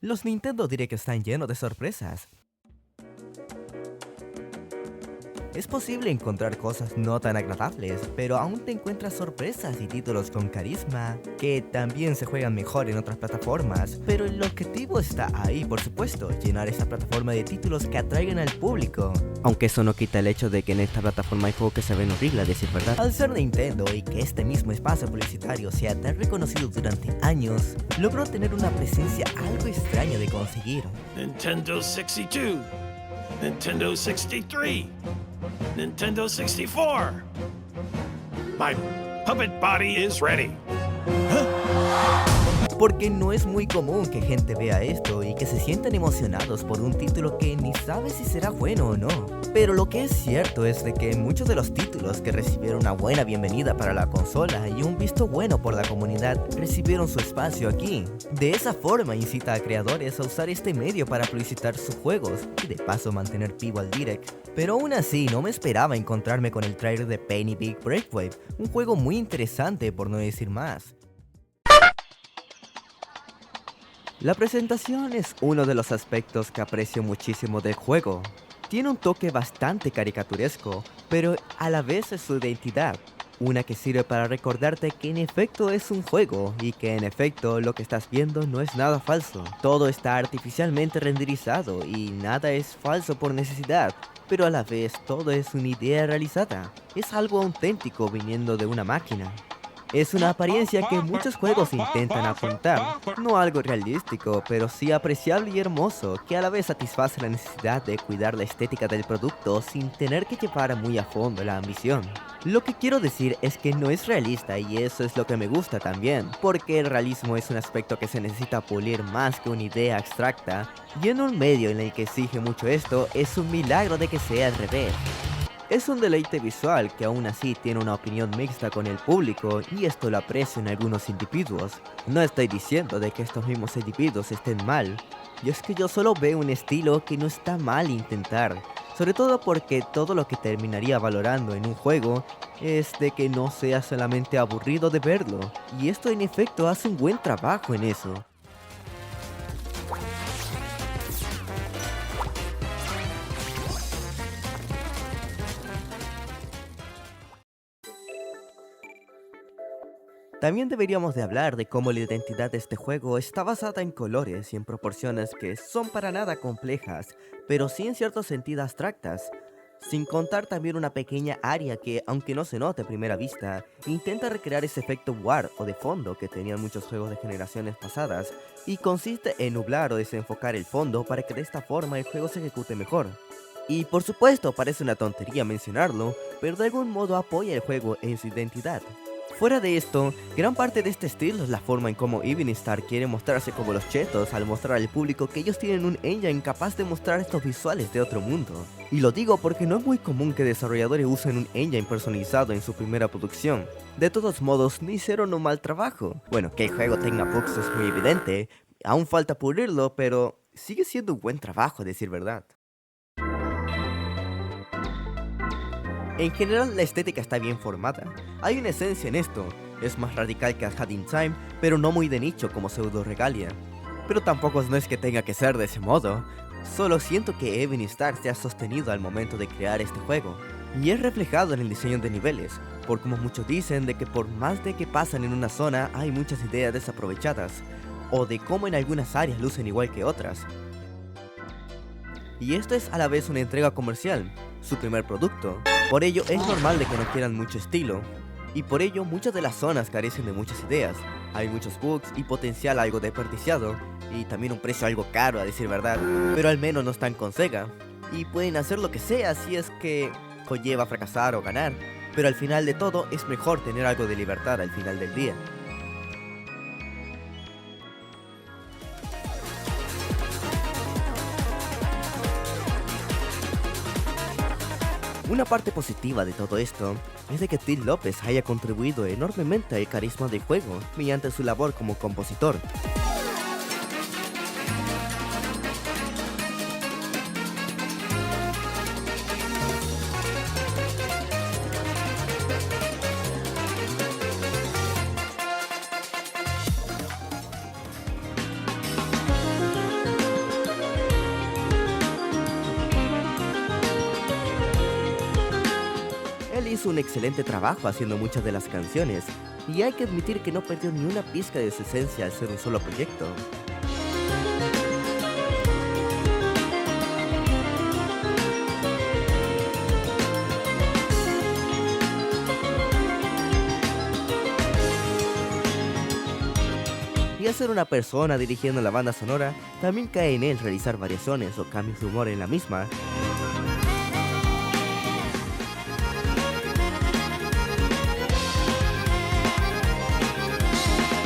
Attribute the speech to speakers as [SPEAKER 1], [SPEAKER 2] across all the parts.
[SPEAKER 1] Los Nintendo Direct están llenos de sorpresas. Es posible encontrar cosas no tan agradables, pero aún te encuentras sorpresas y títulos con carisma, que también se juegan mejor en otras plataformas, pero el objetivo está ahí, por supuesto, llenar esa plataforma de títulos que atraigan al público. Aunque eso no quita el hecho de que en esta plataforma hay juegos que se ven horribles, a decir verdad. Al ser Nintendo y que este mismo espacio publicitario sea tan reconocido durante años, logró tener una presencia algo extraña de conseguir.
[SPEAKER 2] Nintendo 62, Nintendo 63, Nintendo 64. My puppet body is ready.
[SPEAKER 1] Porque no es muy común que gente vea esto y que se sientan emocionados por un título que ni sabe si será bueno o no. Pero lo que es cierto es de que muchos de los títulos que recibieron una buena bienvenida para la consola y un visto bueno por la comunidad recibieron su espacio aquí. De esa forma incita a creadores a usar este medio para publicitar sus juegos y de paso mantener vivo al Direct. Pero aún así no me esperaba encontrarme con el trailer de Penny Big Breakwave, un juego muy interesante por no decir más. La presentación es uno de los aspectos que aprecio muchísimo del juego. Tiene un toque bastante caricaturesco, pero a la vez es su identidad. Una que sirve para recordarte que en efecto es un juego y que en efecto lo que estás viendo no es nada falso. Todo está artificialmente renderizado y nada es falso por necesidad, pero a la vez todo es una idea realizada. Es algo auténtico viniendo de una máquina. Es una apariencia que muchos juegos intentan apuntar, no algo realístico, pero sí apreciable y hermoso, que a la vez satisface la necesidad de cuidar la estética del producto sin tener que llevar muy a fondo la ambición. Lo que quiero decir es que no es realista y eso es lo que me gusta también, porque el realismo es un aspecto que se necesita pulir más que una idea abstracta, y en un medio en el que exige mucho esto, es un milagro de que sea al revés. Es un deleite visual que aún así tiene una opinión mixta con el público y esto lo aprecio en algunos individuos. No estoy diciendo de que estos mismos individuos estén mal, y es que yo solo veo un estilo que no está mal intentar, sobre todo porque todo lo que terminaría valorando en un juego es de que no sea solamente aburrido de verlo, y esto en efecto hace un buen trabajo en eso. También deberíamos de hablar de cómo la identidad de este juego está basada en colores y en proporciones que son para nada complejas, pero sí en cierto sentido abstractas, sin contar también una pequeña área que, aunque no se note a primera vista, intenta recrear ese efecto war o de fondo que tenían muchos juegos de generaciones pasadas, y consiste en nublar o desenfocar el fondo para que de esta forma el juego se ejecute mejor. Y por supuesto parece una tontería mencionarlo, pero de algún modo apoya el juego en su identidad. Fuera de esto, gran parte de este estilo es la forma en cómo Eveningstar quiere mostrarse como los chetos al mostrar al público que ellos tienen un engine capaz de mostrar estos visuales de otro mundo. Y lo digo porque no es muy común que desarrolladores usen un engine personalizado en su primera producción. De todos modos, no hicieron un mal trabajo. Bueno, que el juego tenga bugs es muy evidente, aún falta pulirlo, pero sigue siendo un buen trabajo a decir verdad. En general la estética está bien formada, hay una esencia en esto, es más radical que Had in Time, pero no muy de nicho como Pseudo Regalia. Pero tampoco no es que tenga que ser de ese modo, solo siento que Eveningstar se ha sostenido al momento de crear este juego, y es reflejado en el diseño de niveles, por como muchos dicen de que por más de que pasan en una zona hay muchas ideas desaprovechadas, o de cómo en algunas áreas lucen igual que otras. Y esto es a la vez una entrega comercial, su primer producto. Por ello es normal de que no quieran mucho estilo, y por ello muchas de las zonas carecen de muchas ideas. Hay muchos bugs y potencial algo desperdiciado, y también un precio algo caro a decir verdad, pero al menos no están con Sega, y pueden hacer lo que sea si es que conlleva fracasar o ganar, pero al final de todo es mejor tener algo de libertad al final del día. Una parte positiva de todo esto es de que Till López haya contribuido enormemente al carisma del juego mediante su labor como compositor. hizo un excelente trabajo haciendo muchas de las canciones, y hay que admitir que no perdió ni una pizca de su esencia al ser un solo proyecto. Y al ser una persona dirigiendo la banda sonora, también cae en él realizar variaciones o cambios de humor en la misma.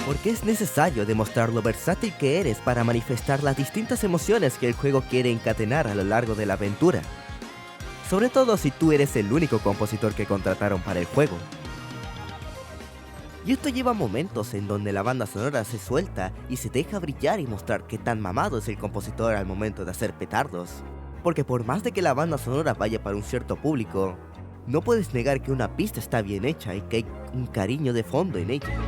[SPEAKER 1] Porque es necesario demostrar lo versátil que eres para manifestar las distintas emociones que el juego quiere encadenar a lo largo de la aventura. Sobre todo si tú eres el único compositor que contrataron para el juego. Y esto lleva momentos en donde la banda sonora se suelta y se deja brillar y mostrar qué tan mamado es el compositor al momento de hacer petardos. Porque por más de que la banda sonora vaya para un cierto público, no puedes negar que una pista está bien hecha y que hay un cariño de fondo en ella.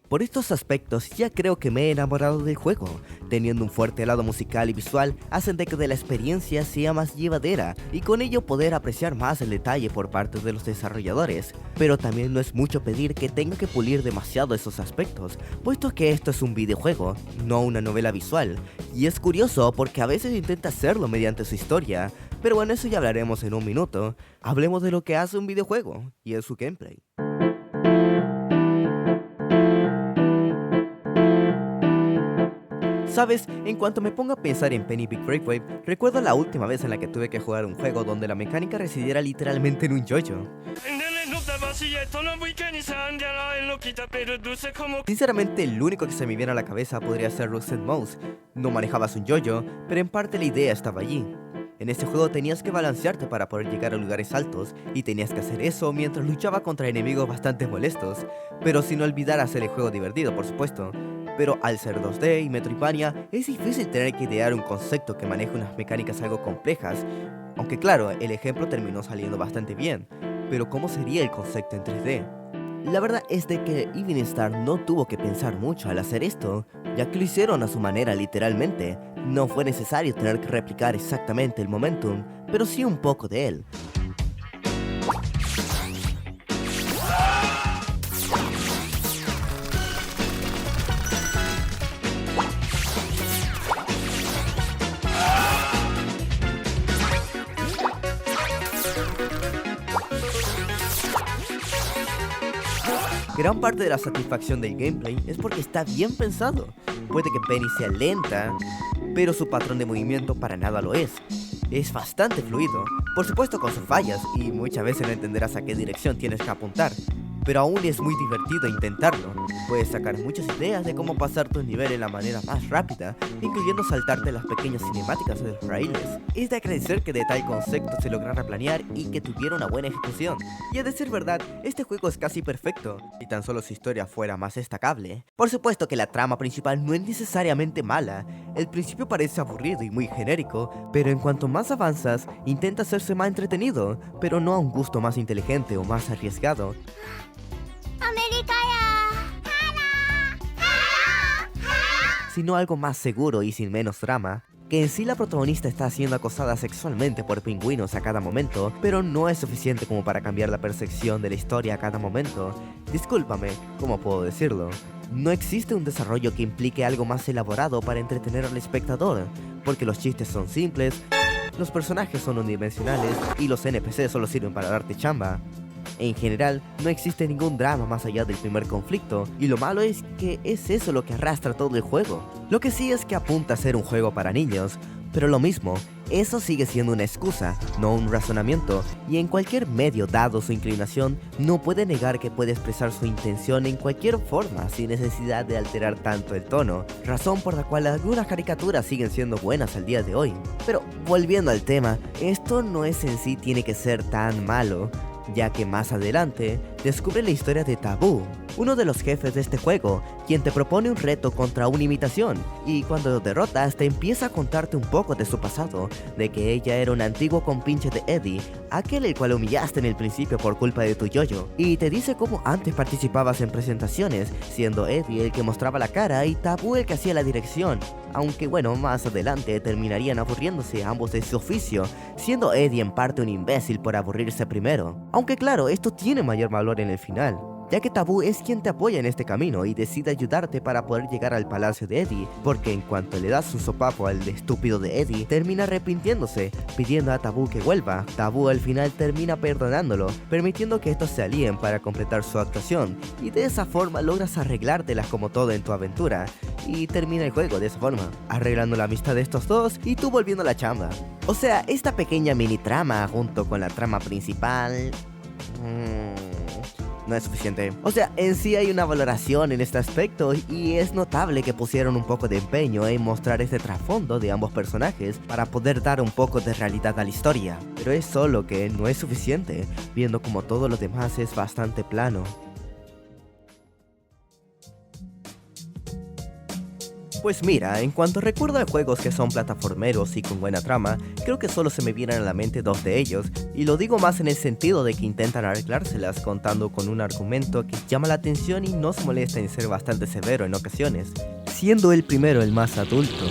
[SPEAKER 1] Por estos aspectos ya creo que me he enamorado del juego, teniendo un fuerte lado musical y visual hacen de que la experiencia sea más llevadera y con ello poder apreciar más el detalle por parte de los desarrolladores, pero también no es mucho pedir que tenga que pulir demasiado esos aspectos, puesto que esto es un videojuego, no una novela visual, y es curioso porque a veces intenta hacerlo mediante su historia, pero bueno, eso ya hablaremos en un minuto. Hablemos de lo que hace un videojuego, y es su gameplay. Sabes, en cuanto me pongo a pensar en Penny Big Breakaway, recuerdo la última vez en la que tuve que jugar un juego donde la mecánica residiera literalmente en un yo-yo. Sinceramente, el único que se me viene a la cabeza podría ser Rusted Mouse. No manejabas un yo-yo, pero en parte la idea estaba allí. En este juego tenías que balancearte para poder llegar a lugares altos, y tenías que hacer eso mientras luchaba contra enemigos bastante molestos, pero sin olvidar hacer el juego divertido, por supuesto. Pero al ser 2D y Metroidvania, es difícil tener que idear un concepto que maneje unas mecánicas algo complejas, aunque claro, el ejemplo terminó saliendo bastante bien, pero ¿cómo sería el concepto en 3D? La verdad es de que Evening Star no tuvo que pensar mucho al hacer esto, ya que lo hicieron a su manera literalmente. No fue necesario tener que replicar exactamente el momentum, pero sí un poco de él. Gran parte de la satisfacción del gameplay es porque está bien pensado. Puede que Penny sea lenta, pero su patrón de movimiento para nada lo es. Es bastante fluido, por supuesto con sus fallas, y muchas veces no entenderás a qué dirección tienes que apuntar, pero aún es muy divertido intentarlo. Puedes sacar muchas ideas de cómo pasar tu nivel de la manera más rápida, incluyendo saltarte las pequeñas cinemáticas de los raíles. Es de agradecer que de tal concepto se lograra planear y que tuviera una buena ejecución. Y a decir verdad, este juego es casi perfecto, si tan solo su historia fuera más destacable. Por supuesto que la trama principal no es necesariamente mala, el principio parece aburrido y muy genérico, pero en cuanto más avanzas, intenta hacerse más entretenido, pero no a un gusto más inteligente o más arriesgado. Sino algo más seguro y sin menos drama, que en sí la protagonista está siendo acosada sexualmente por pingüinos a cada momento, pero no es suficiente como para cambiar la percepción de la historia a cada momento. Discúlpame, ¿cómo puedo decirlo? No existe un desarrollo que implique algo más elaborado para entretener al espectador, porque los chistes son simples, los personajes son unidimensionales y los NPC solo sirven para darte chamba. En general, no existe ningún drama más allá del primer conflicto, y lo malo es que es eso lo que arrastra todo el juego. Lo que sí es que apunta a ser un juego para niños, pero lo mismo, eso sigue siendo una excusa, no un razonamiento, y en cualquier medio dado su inclinación, no puede negar que puede expresar su intención en cualquier forma sin necesidad de alterar tanto el tono, razón por la cual algunas caricaturas siguen siendo buenas al día de hoy. Pero volviendo al tema, esto no es en sí tiene que ser tan malo, ya que más adelante descubre la historia de Taboo, uno de los jefes de este juego, quien te propone un reto contra una imitación, y cuando lo derrotas te empieza a contarte un poco de su pasado, de que ella era un antiguo compinche de Eddie, aquel el cual humillaste en el principio por culpa de tu yoyo, y te dice cómo antes participabas en presentaciones, siendo Eddie el que mostraba la cara y Tabú el que hacía la dirección, aunque bueno, más adelante terminarían aburriéndose ambos de su oficio, siendo Eddie en parte un imbécil por aburrirse primero, aunque claro, esto tiene mayor valor en el final, ya que Tabú es quien te apoya en este camino y decide ayudarte para poder llegar al palacio de Eddie, porque en cuanto le das un sopapo al estúpido de Eddie, termina arrepintiéndose, pidiendo a Tabú que vuelva. Tabú al final termina perdonándolo, permitiendo que estos se alíen para completar su actuación, y de esa forma logras arreglártelas como todo en tu aventura, y termina el juego de esa forma, arreglando la amistad de estos dos y tú volviendo a la chamba. O sea, esta pequeña mini trama junto con la trama principal... no es suficiente. O sea, en sí hay una valoración en este aspecto y es notable que pusieron un poco de empeño en mostrar este trasfondo de ambos personajes para poder dar un poco de realidad a la historia. Pero es solo que no es suficiente, viendo como todo lo demás es bastante plano. Pues mira, en cuanto recuerdo a juegos que son plataformeros y con buena trama, creo que solo se me vienen a la mente dos de ellos, y lo digo más en el sentido de que intentan arreglárselas contando con un argumento que llama la atención y no se molesta en ser bastante severo en ocasiones, siendo el primero el más adulto.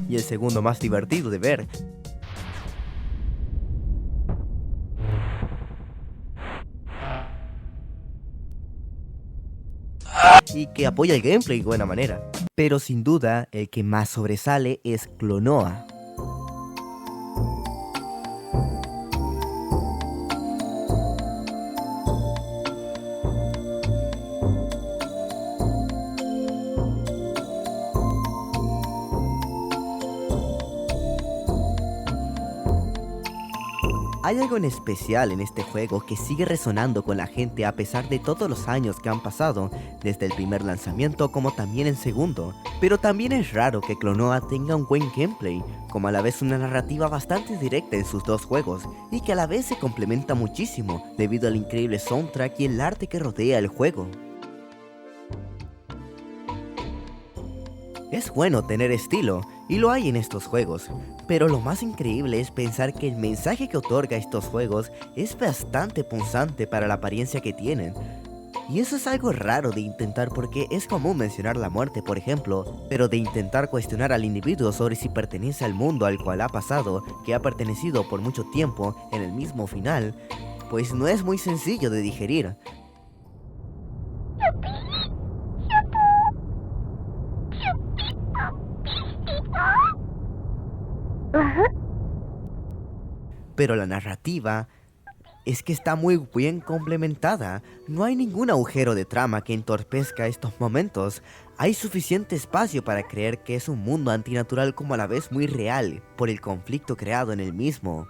[SPEAKER 1] Y el segundo más divertido de ver. Y que apoya el gameplay de buena manera. Pero sin duda, el que más sobresale es Klonoa. Hay algo en especial en este juego que sigue resonando con la gente a pesar de todos los años que han pasado, desde el primer lanzamiento como también el segundo. Pero también es raro que Klonoa tenga un buen gameplay, como a la vez una narrativa bastante directa en sus dos juegos, y que a la vez se complementa muchísimo debido al increíble soundtrack y el arte que rodea el juego. Es bueno tener estilo, y lo hay en estos juegos, pero lo más increíble es pensar que el mensaje que otorga estos juegos es bastante punzante para la apariencia que tienen. Y eso es algo raro de intentar porque es común mencionar la muerte, por ejemplo, pero de intentar cuestionar al individuo sobre si pertenece al mundo al cual ha pasado, que ha pertenecido por mucho tiempo en el mismo final, pues no es muy sencillo de digerir. Pero la narrativa es que está muy bien complementada. No hay ningún agujero de trama que entorpezca estos momentos. Hay suficiente espacio para creer que es un mundo antinatural como a la vez muy real, por el conflicto creado en el mismo.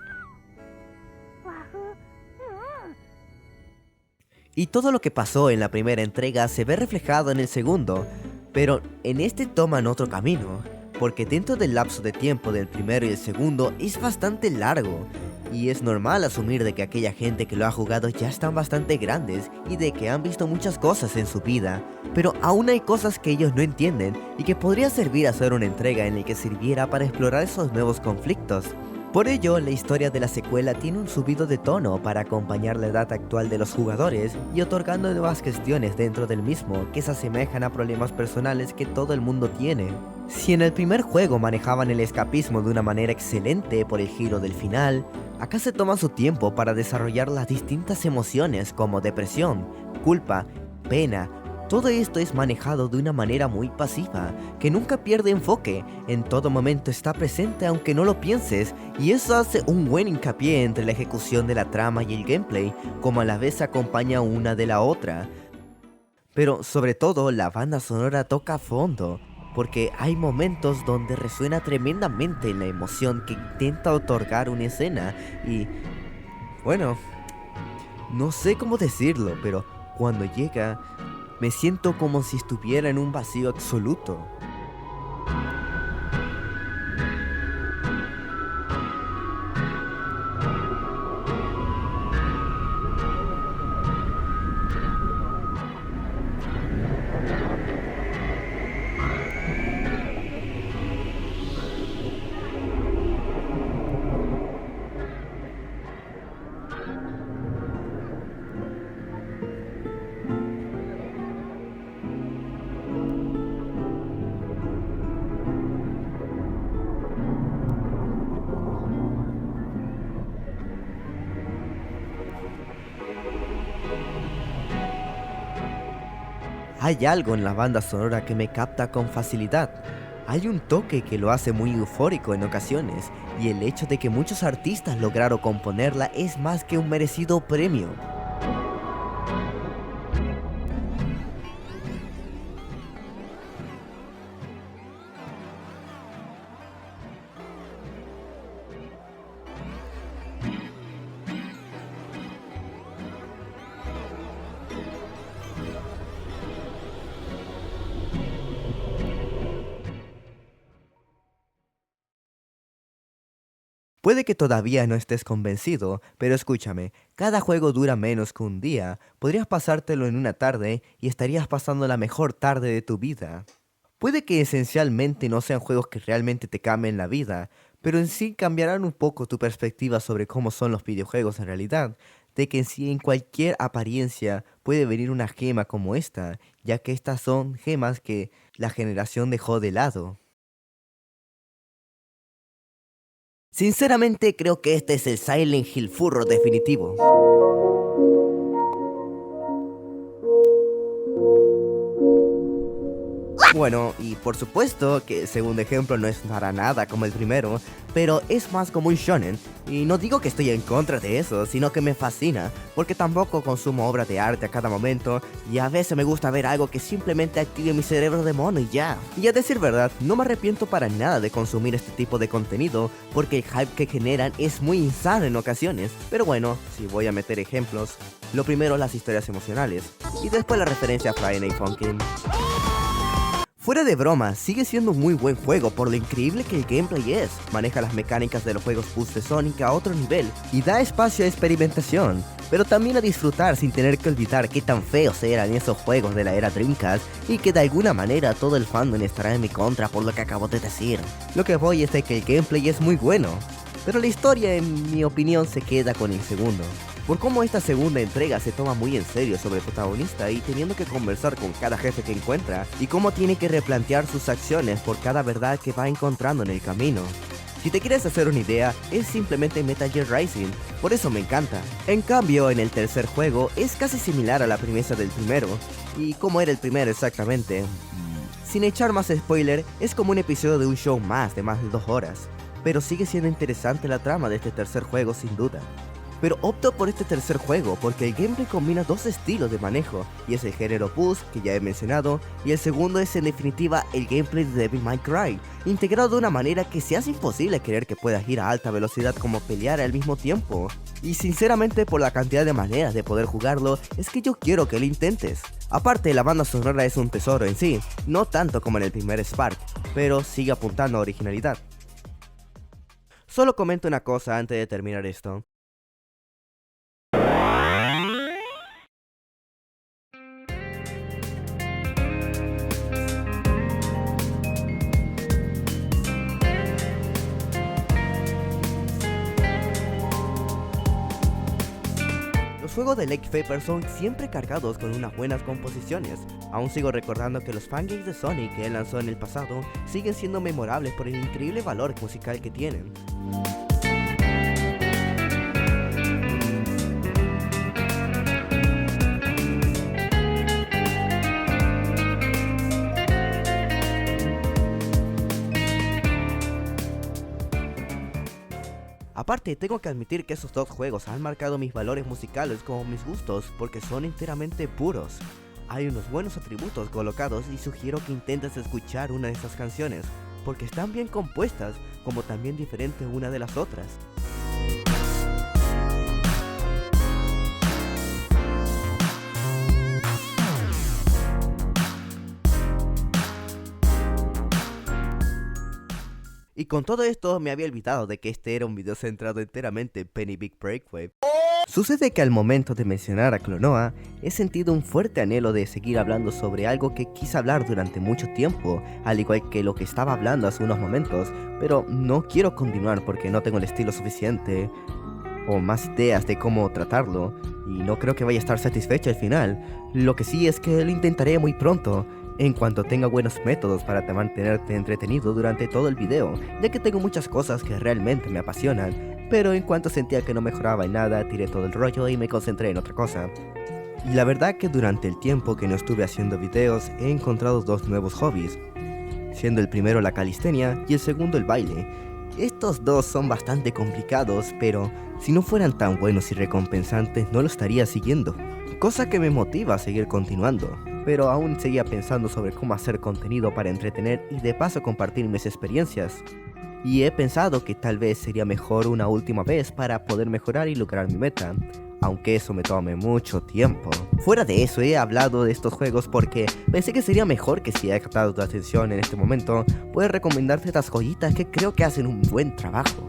[SPEAKER 1] Y todo lo que pasó en la primera entrega se ve reflejado en el segundo, pero en este toman otro camino, porque dentro del lapso de tiempo del primero y el segundo es bastante largo, y es normal asumir de que aquella gente que lo ha jugado ya están bastante grandes y de que han visto muchas cosas en su vida, pero aún hay cosas que ellos no entienden y que podría servir a hacer una entrega en la que sirviera para explorar esos nuevos conflictos. Por ello, la historia de la secuela tiene un subido de tono para acompañar la edad actual de los jugadores y otorgando nuevas cuestiones dentro del mismo que se asemejan a problemas personales que todo el mundo tiene. Si en el primer juego manejaban el escapismo de una manera excelente por el giro del final, acá se toma su tiempo para desarrollar las distintas emociones como depresión, culpa, pena. Todo esto es manejado de una manera muy pasiva, que nunca pierde enfoque, en todo momento está presente aunque no lo pienses, y eso hace un buen hincapié entre la ejecución de la trama y el gameplay, como a la vez acompaña una de la otra. Pero sobre todo la banda sonora toca a fondo, porque hay momentos donde resuena tremendamente la emoción que intenta otorgar una escena y... bueno, no sé cómo decirlo, pero cuando llega... me siento como si estuviera en un vacío absoluto. Hay algo en la banda sonora que me capta con facilidad. Hay un toque que lo hace muy eufórico en ocasiones, y el hecho de que muchos artistas lograron componerla es más que un merecido premio. Puede que todavía no estés convencido, pero escúchame, cada juego dura menos que un día, podrías pasártelo en una tarde y estarías pasando la mejor tarde de tu vida. Puede que esencialmente no sean juegos que realmente te cambien la vida, pero en sí cambiarán un poco tu perspectiva sobre cómo son los videojuegos en realidad, de que en sí en cualquier apariencia puede venir una gema como esta, ya que estas son gemas que la generación dejó de lado. Sinceramente creo que este es el Silent Hill furro definitivo. Bueno, y por supuesto que el segundo ejemplo no es para nada como el primero, pero es más como un shonen, y no digo que estoy en contra de eso, sino que me fascina, porque tampoco consumo obras de arte a cada momento, y a veces me gusta ver algo que simplemente active mi cerebro de mono y ya. Y a decir verdad, no me arrepiento para nada de consumir este tipo de contenido, porque el hype que generan es muy insano en ocasiones, pero bueno, si voy a meter ejemplos, lo primero las historias emocionales, y después la referencia a Friday Night Funkin'. Fuera de broma, sigue siendo un muy buen juego por lo increíble que el gameplay es. Maneja las mecánicas de los juegos Push de Sonic a otro nivel y da espacio a experimentación, pero también a disfrutar sin tener que olvidar qué tan feos eran esos juegos de la era Dreamcast y que de alguna manera todo el fandom estará en mi contra por lo que acabo de decir. Lo que voy es de que el gameplay es muy bueno, pero la historia en mi opinión se queda con el segundo. Por cómo esta segunda entrega se toma muy en serio sobre el protagonista y teniendo que conversar con cada jefe que encuentra y cómo tiene que replantear sus acciones por cada verdad que va encontrando en el camino. Si te quieres hacer una idea, es simplemente Metal Gear Rising, por eso me encanta. En cambio, en el tercer juego es casi similar a la premisa del primero, y como era el primero exactamente. Sin echar más spoiler, es como un episodio de un show más de 2 horas, pero sigue siendo interesante la trama de este tercer juego sin duda. Pero opto por este tercer juego porque el gameplay combina dos estilos de manejo, y es el género push que ya he mencionado, y el segundo es en definitiva el gameplay de Devil May Cry, integrado de una manera que se hace imposible creer que puedas ir a alta velocidad como pelear al mismo tiempo. Y sinceramente por la cantidad de maneras de poder jugarlo, es que yo quiero que lo intentes. Aparte, la banda sonora es un tesoro en sí, no tanto como en el primer Spark, pero sigue apuntando a originalidad. Solo comento una cosa antes de terminar esto. Los juegos de Lake Paper son siempre cargados con unas buenas composiciones. Aún sigo recordando que los fangames de Sonic que él lanzó en el pasado siguen siendo memorables por el increíble valor musical que tienen. Aparte, tengo que admitir que esos dos juegos han marcado mis valores musicales como mis gustos porque son enteramente puros. Hay unos buenos atributos colocados y sugiero que intentes escuchar una de estas canciones, porque están bien compuestas, como también diferentes una de las otras. Y con todo esto me había olvidado de que este era un video centrado enteramente en Penny Big Breakaway. Sucede que al momento de mencionar a Klonoa, he sentido un fuerte anhelo de seguir hablando sobre algo que quise hablar durante mucho tiempo, al igual que lo que estaba hablando hace unos momentos, pero no quiero continuar porque no tengo el estilo suficiente o más ideas de cómo tratarlo, y no creo que vaya a estar satisfecho al final. Lo que sí es que lo intentaré muy pronto, en cuanto tenga buenos métodos para mantenerte entretenido durante todo el video, ya que tengo muchas cosas que realmente me apasionan, pero en cuanto sentía que no mejoraba en nada, tiré todo el rollo y me concentré en otra cosa. Y la verdad que durante el tiempo que no estuve haciendo videos he encontrado dos nuevos hobbies, siendo el primero la calistenia y el segundo el baile. Estos dos son bastante complicados, pero si no fueran tan buenos y recompensantes no lo estaría siguiendo, cosa que me motiva a seguir continuando. Pero aún seguía pensando sobre cómo hacer contenido para entretener y de paso compartir mis experiencias. Y he pensado que tal vez sería mejor una última vez para poder mejorar y lograr mi meta, aunque eso me tome mucho tiempo. Fuera de eso, he hablado de estos juegos porque pensé que sería mejor que si he captado tu atención en este momento, puedes recomendarte estas joyitas que creo que hacen un buen trabajo.